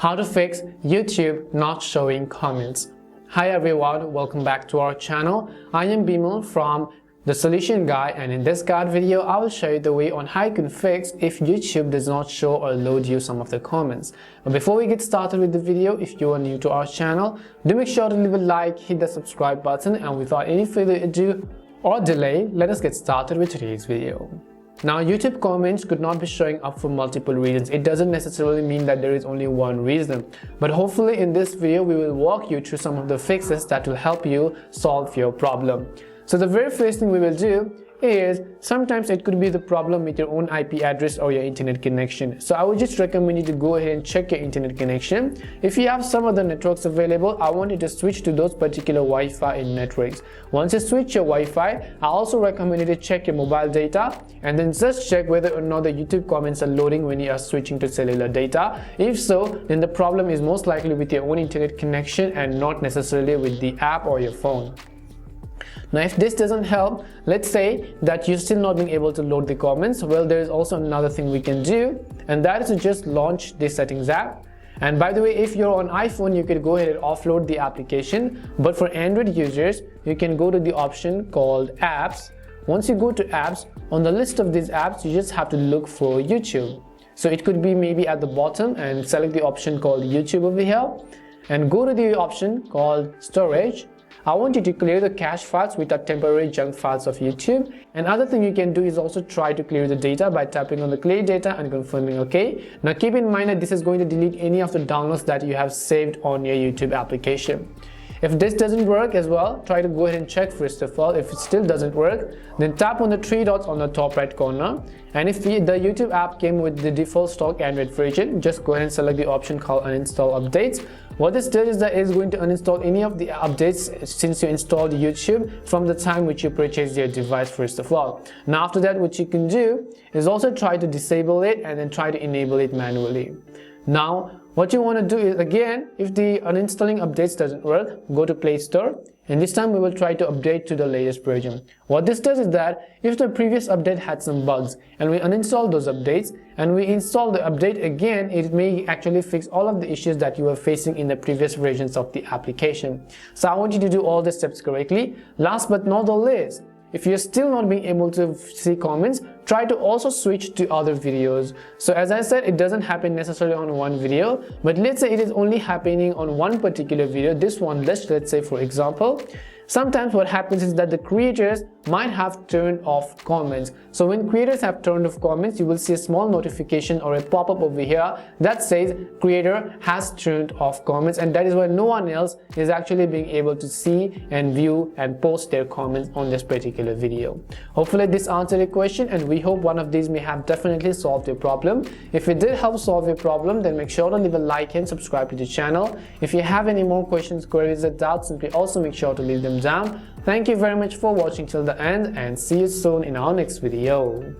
How to fix YouTube not showing comments. Hi everyone, welcome back to our channel. I am Bimal from The Solution Guy, and in this guide video I will show you the way on how you can fix if YouTube does not show or load you some of the comments. But before we get started with the video, if you are new to our channel, do make sure to leave a like, hit the subscribe button, and without any further ado or delay, let us get started with today's video. Now, YouTube comments could not be showing up for multiple reasons. It doesn't necessarily mean that there is only one reason, but hopefully in this video we will walk you through some of the fixes that will help you solve your problem. So the very first thing we will do is, sometimes it could be the problem with your own IP address or your internet connection. So I would just recommend you to go ahead and check your internet connection. If you have some other networks available, I want you to switch to those particular Wi-Fi in networks. Once you switch your Wi-Fi, I also recommend you to check your mobile data and then just check whether or not the YouTube comments are loading when you are switching to cellular data. If so, then the problem is most likely with your own internet connection and not necessarily with the app or your phone. Now, if this doesn't help, let's say that you're still not being able to load the comments, well, there is also another thing we can do, and that is to just launch the settings app. And by the way, if you're on iPhone, you can go ahead and offload the application, but for Android users, you can go to the option called apps. Once you go to apps, on the list of these apps, you just have to look for YouTube. So it could be maybe at the bottom, and select the option called YouTube over here, and go to the option called storage. I want you to clear the cache files which are temporary junk files of YouTube. Another thing you can do is also try to clear the data by tapping on the clear data and confirming OK. Now keep in mind that this is going to delete any of the downloads that you have saved on your YouTube application. If this doesn't work as well, try to go ahead and check first of all. If it still doesn't work, then tap on the three dots on the top right corner. And if the YouTube app came with the default stock Android version, just go ahead and select the option called Uninstall Updates. What this does is that it is going to uninstall any of the updates since you installed YouTube from the time which you purchased your device first of all. Now after that, what you can do is also try to disable it and then try to enable it manually. Now, what you want to do is, again, if the uninstalling updates doesn't work, go to Play Store, and this time we will try to update to the latest version. What this does is that if the previous update had some bugs and we uninstall those updates and we install the update again, it may actually fix all of the issues that you were facing in the previous versions of the application. So I want you to do all the steps correctly. Last but not the least, if you're still not being able to see comments, try to also switch to other videos. So as I said, it doesn't happen necessarily on one video, but let's say it is only happening on one particular video, this one, let's say for example. Sometimes what happens is that the creators might have turned off comments. So when creators have turned off comments, you will see a small notification or a pop-up over here that says creator has turned off comments, and that is why no one else is actually being able to see and view and post their comments on this particular video. Hopefully this answered your question, and we hope one of these may have definitely solved your problem. If it did help solve your problem, then make sure to leave a like and subscribe to the channel. If you have any more questions, queries, or doubts, simply also make sure to leave them down. Thank you very much for watching till the end, and see you soon in our next video.